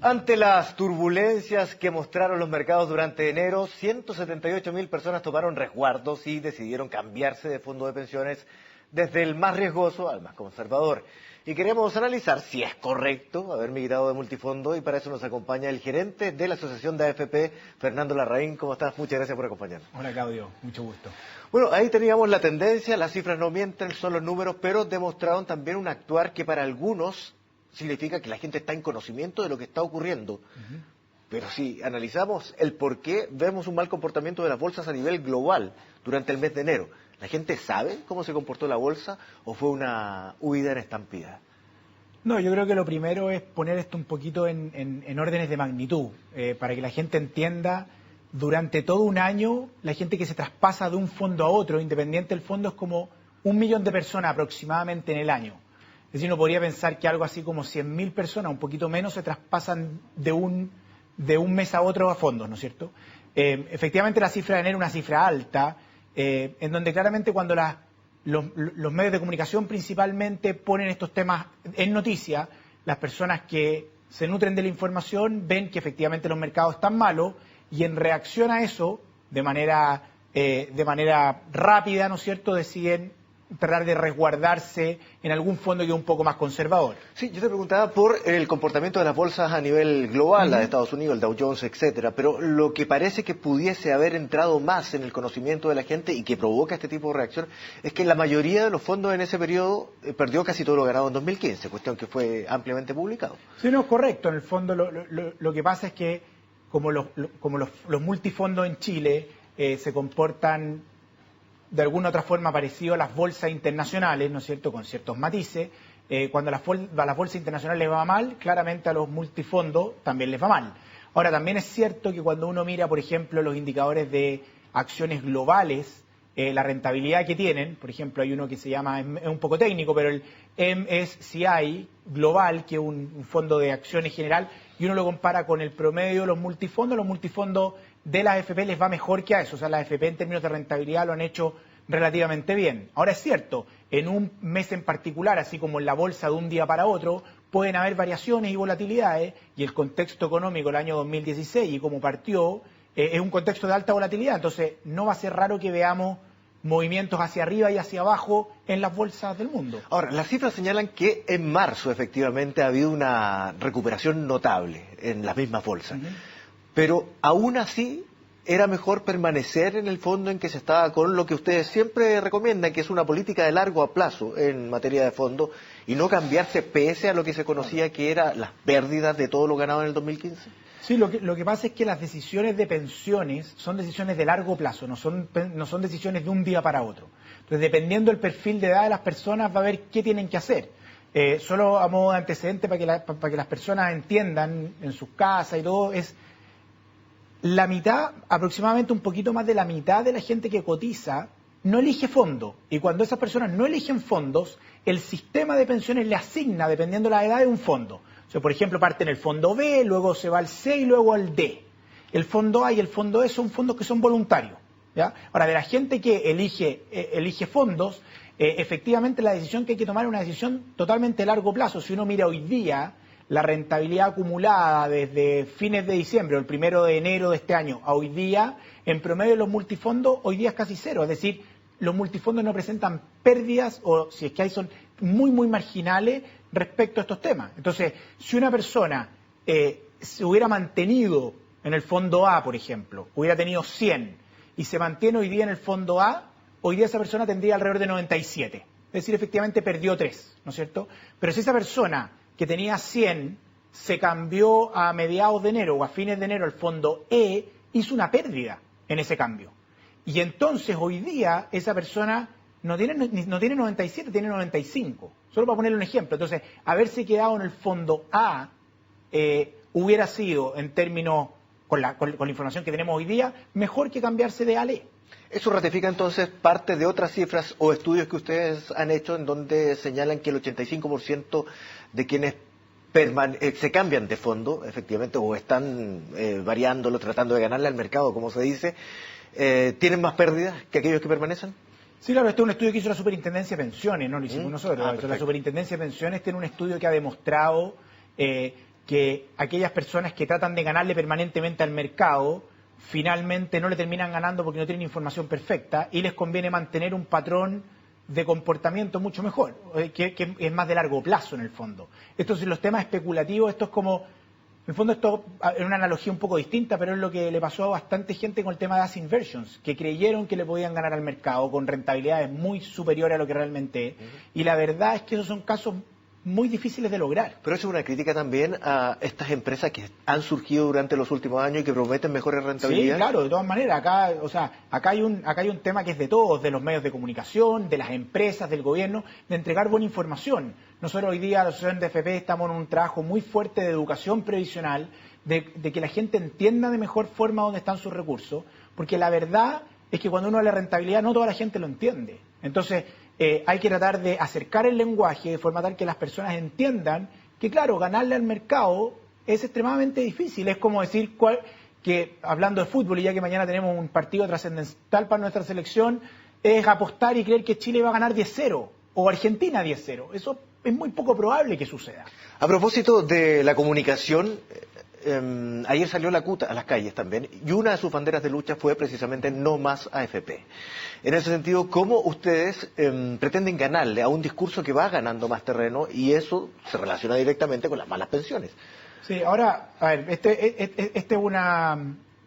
Ante las turbulencias que mostraron los mercados durante enero, 178.000 personas tomaron resguardos y decidieron cambiarse de fondo de pensiones desde el más riesgoso al más conservador. Y queremos analizar si es correcto haber migrado de multifondo, y para eso nos acompaña el gerente de la Asociación de AFP, Fernando Larraín. ¿Cómo estás? Muchas gracias por acompañarnos. Hola, Claudio, mucho gusto. Bueno, ahí teníamos la tendencia, las cifras no mienten, son los números, pero demostraron también un actuar que para algunos significa que la gente está en conocimiento de lo que está ocurriendo. Pero si analizamos el por qué, vemos un mal comportamiento de las bolsas a nivel global durante el mes de enero. ¿La gente sabe cómo se comportó la bolsa o fue una huida en estampida? No, yo creo que lo primero es poner esto un poquito en órdenes de magnitud, para que la gente entienda. Durante todo un año, la gente que se traspasa de un fondo a otro, independiente del fondo, es como 1 millón de personas aproximadamente en el año. Es decir, uno podría pensar que algo así como 100.000 personas, un poquito menos, se traspasan de un mes a otro a fondos, ¿no es cierto? Efectivamente, la cifra de enero es una cifra alta, en donde claramente cuando los medios de comunicación principalmente ponen estos temas en noticia, las personas que se nutren de la información ven que efectivamente los mercados están malos y en reacción a eso, de manera rápida, ¿no es cierto?, deciden tratar de resguardarse en algún fondo que es un poco más conservador. Sí, yo te preguntaba por el comportamiento de las bolsas a nivel global, la de Estados Unidos, el Dow Jones, etcétera, pero lo que parece que pudiese haber entrado más en el conocimiento de la gente y que provoca este tipo de reacción es que la mayoría de los fondos en ese periodo perdió casi todo lo ganado en 2015, cuestión que fue ampliamente publicado. Sí, no, es correcto. En el fondo lo que pasa es que como los multifondos en Chile se comportan de alguna u otra forma parecido a las bolsas internacionales, ¿no es cierto?, con ciertos matices. Cuando a las bolsas internacionales les va mal, claramente a los multifondos también les va mal. Ahora, también es cierto que cuando uno mira, por ejemplo, los indicadores de acciones globales, la rentabilidad que tienen, por ejemplo, hay uno que se llama, es un poco técnico, pero el MSCI Global, que es un fondo de acciones general, y uno lo compara con el promedio de los multifondos de las AFP les va mejor que a eso. O sea, las AFP en términos de rentabilidad lo han hecho relativamente bien. Ahora es cierto, en un mes en particular, así como en la bolsa de un día para otro, pueden haber variaciones y volatilidades, y el contexto económico del año 2016 y cómo partió, es un contexto de alta volatilidad. Entonces, no va a ser raro que veamos movimientos hacia arriba y hacia abajo en las bolsas del mundo. Ahora, las cifras señalan que en marzo efectivamente ha habido una recuperación notable en las mismas bolsas. Pero aún así era mejor permanecer en el fondo en que se estaba, con lo que ustedes siempre recomiendan, que es una política de largo plazo en materia de fondo, y no cambiarse pese a lo que se conocía que eran las pérdidas de todo lo ganado en el 2015. Sí, lo que pasa es que las decisiones de pensiones son decisiones de largo plazo, no son decisiones de un día para otro. Entonces, dependiendo del perfil de edad de las personas, va a ver qué tienen que hacer. Solo a modo de antecedente, para que las personas entiendan en sus casas y todo, es la mitad, aproximadamente un poquito más de la mitad de la gente que cotiza no elige fondo. Y cuando esas personas no eligen fondos, el sistema de pensiones le asigna, dependiendo de la edad, de un fondo. O sea, por ejemplo, parte en el fondo B, luego se va al C y luego al D. El fondo A y el fondo E son fondos que son voluntarios, ¿ya? Ahora, de la gente que elige fondos, efectivamente la decisión que hay que tomar es una decisión totalmente a largo plazo. Si uno mira hoy día la rentabilidad acumulada desde fines de diciembre o el 1 de enero de este año a hoy día, en promedio de los multifondos, hoy día es casi cero. Es decir, los multifondos no presentan pérdidas, o si es que hay, son muy, muy marginales respecto a estos temas. Entonces, si una persona se hubiera mantenido en el fondo A, por ejemplo, hubiera tenido 100 y se mantiene hoy día en el fondo A, hoy día esa persona tendría alrededor de 97. Es decir, efectivamente perdió 3, ¿no es cierto? Pero si esa persona que tenía 100 se cambió a mediados de enero o a fines de enero al fondo E, hizo una pérdida en ese cambio. Y entonces hoy día esa persona no tiene 97, tiene 95. Solo para ponerle un ejemplo. Entonces, haberse quedado en el fondo A hubiera sido, en términos, con la información que tenemos hoy día, mejor que cambiarse de A a E. Eso ratifica entonces parte de otras cifras o estudios que ustedes han hecho en donde señalan que el 85% de quienes se cambian de fondo, efectivamente, o están variándolo, tratando de ganarle al mercado, como se dice, ¿tienen más pérdidas que aquellos que permanecen? Sí, claro, este es un estudio que hizo la Superintendencia de Pensiones, no lo hicimos nosotros. La Superintendencia de Pensiones tiene un estudio que ha demostrado que aquellas personas que tratan de ganarle permanentemente al mercado finalmente no le terminan ganando porque no tienen información perfecta y les conviene mantener un patrón de comportamiento mucho mejor, que es más de largo plazo en el fondo. Estos son los temas especulativos, esto es como, en el fondo esto es una analogía un poco distinta, pero es lo que le pasó a bastante gente con el tema de asset inversions, que creyeron que le podían ganar al mercado con rentabilidades muy superiores a lo que realmente es, y la verdad es que esos son casos muy difíciles de lograr. Pero eso es una crítica también a estas empresas que han surgido durante los últimos años y que prometen mejores rentabilidades. Sí, claro, de todas maneras. Acá hay un tema que es de todos, de los medios de comunicación, de las empresas, del gobierno, de entregar buena información. Nosotros hoy día, la Asociación de FP, estamos en un trabajo muy fuerte de educación previsional, de que la gente entienda de mejor forma dónde están sus recursos, porque la verdad es que cuando uno habla de rentabilidad, no toda la gente lo entiende. Entonces, hay que tratar de acercar el lenguaje de forma tal que las personas entiendan que, claro, ganarle al mercado es extremadamente difícil. Es como decir que, hablando de fútbol, y ya que mañana tenemos un partido trascendental para nuestra selección, es apostar y creer que Chile va a ganar 10-0 o Argentina 10-0. Eso es muy poco probable que suceda. A propósito de la comunicación, ayer salió la CUT a las calles también, y una de sus banderas de lucha fue precisamente no más AFP. En ese sentido, ¿cómo ustedes pretenden ganarle a un discurso que va ganando más terreno y eso se relaciona directamente con las malas pensiones? Sí, ahora, a ver, este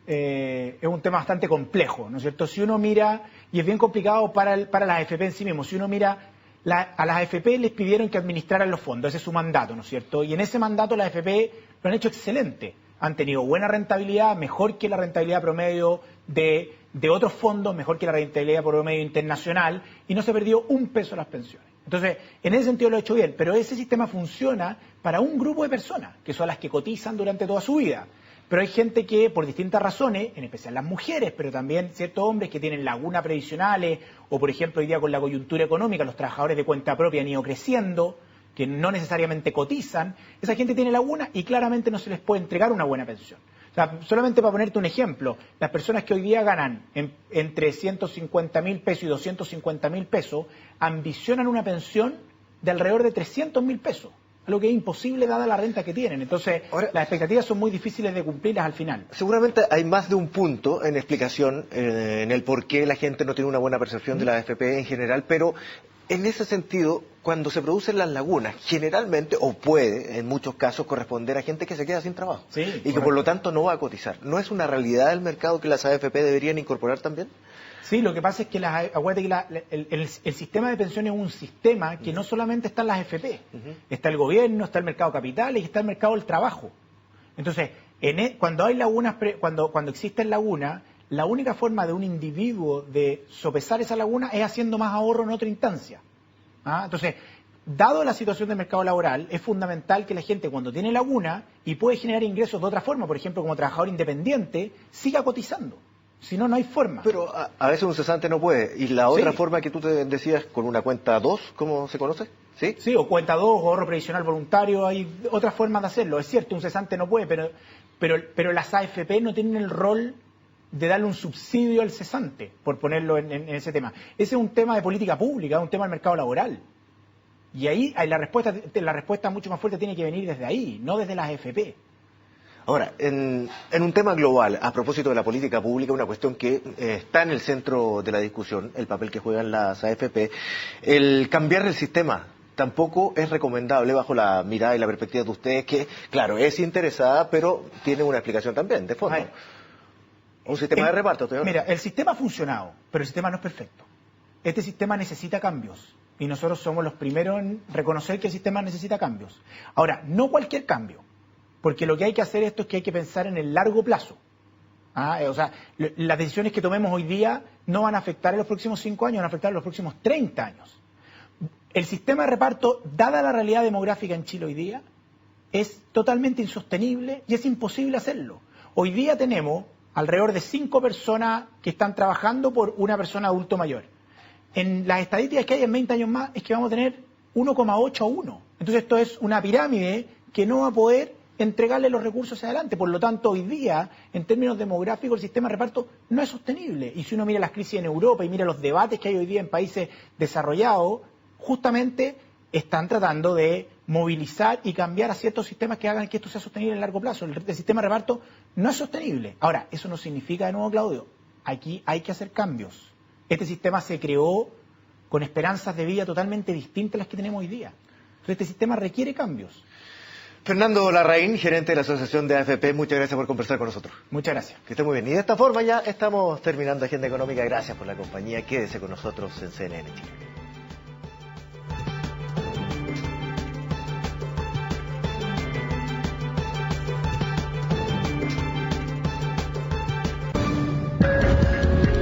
es un tema bastante complejo, ¿no es cierto? Si uno mira, y es bien complicado para las AFP en sí mismo, si uno mira, a las AFP les pidieron que administraran los fondos, ese es su mandato, ¿no es cierto? Y en ese mandato las AFP lo han hecho excelente, han tenido buena rentabilidad, mejor que la rentabilidad promedio de otros fondos, mejor que la rentabilidad promedio internacional, y no se perdió un peso las pensiones. Entonces, en ese sentido lo ha hecho bien, pero ese sistema funciona para un grupo de personas, que son las que cotizan durante toda su vida. Pero hay gente que, por distintas razones, en especial las mujeres, pero también ciertos hombres que tienen lagunas previsionales, o por ejemplo hoy día con la coyuntura económica, los trabajadores de cuenta propia han ido creciendo, que no necesariamente cotizan, esa gente tiene lagunas y claramente no se les puede entregar una buena pensión. O sea, solamente para ponerte un ejemplo, las personas que hoy día ganan entre 150.000 pesos y 250.000 pesos ambicionan una pensión de alrededor de 300.000 pesos, algo que es imposible dada la renta que tienen. Entonces, ahora, las expectativas son muy difíciles de cumplirlas al final. Seguramente hay más de un punto en explicación en el por qué la gente no tiene una buena percepción de la AFP en general, pero en ese sentido, cuando se producen las lagunas, generalmente, o puede, en muchos casos, corresponder a gente que se queda sin trabajo y que por lo tanto no va a cotizar. ¿No es una realidad del mercado que las AFP deberían incorporar también? Sí, lo que pasa es que acuérdate que el sistema de pensiones es un sistema que no solamente está en las AFP, está el gobierno, está el mercado de capitales y está el mercado del trabajo. Entonces, cuando hay lagunas, cuando existen lagunas, la única forma de un individuo de sopesar esa laguna es haciendo más ahorro en otra instancia. Entonces, dado la situación del mercado laboral, es fundamental que la gente cuando tiene laguna y puede generar ingresos de otra forma, por ejemplo como trabajador independiente, siga cotizando. Si no, no hay forma. Pero a veces un cesante no puede. ¿Y la otra forma que tú te decías con una cuenta 2, cómo se conoce? Sí, sí, o cuenta 2, o ahorro previsional voluntario, hay otras formas de hacerlo. Es cierto, un cesante no puede, pero las AFP no tienen el rol de darle un subsidio al cesante, por ponerlo en ese tema. Ese es un tema de política pública, un tema del mercado laboral. Y ahí la respuesta mucho más fuerte tiene que venir desde ahí, no desde las AFP. Ahora, en un tema global, a propósito de la política pública, una cuestión que está en el centro de la discusión, el papel que juegan las AFP, el cambiar el sistema tampoco es recomendable bajo la mirada y la perspectiva de ustedes, que, claro, es interesada, pero tiene una explicación también, de fondo. Un sistema de reparto. Mira, el sistema ha funcionado, pero el sistema no es perfecto. Este sistema necesita cambios y nosotros somos los primeros en reconocer que el sistema necesita cambios. Ahora, no cualquier cambio, porque lo que hay que hacer es que hay que pensar en el largo plazo. O sea, las decisiones que tomemos hoy día no van a afectar en los próximos 5 años, van a afectar en los próximos 30 años. El sistema de reparto, dada la realidad demográfica en Chile hoy día, es totalmente insostenible y es imposible hacerlo. Hoy día tenemos alrededor de 5 personas que están trabajando por una persona adulto mayor. En las estadísticas que hay en 20 años más es que vamos a tener 1,8 a 1. Entonces esto es una pirámide que no va a poder entregarle los recursos hacia adelante. Por lo tanto, hoy día, en términos demográficos, el sistema de reparto no es sostenible. Y si uno mira las crisis en Europa y mira los debates que hay hoy día en países desarrollados, justamente están tratando de movilizar y cambiar a ciertos sistemas que hagan que esto sea sostenible en largo plazo. El sistema de reparto no es sostenible. Ahora, eso no significa, de nuevo, Claudio, aquí hay que hacer cambios. Este sistema se creó con esperanzas de vida totalmente distintas a las que tenemos hoy día. Entonces, este sistema requiere cambios. Fernando Larraín, gerente de la Asociación de AFP, muchas gracias por conversar con nosotros. Muchas gracias. Que esté muy bien. Y de esta forma ya estamos terminando Agenda Económica. Gracias por la compañía. Quédese con nosotros en CNN Chile.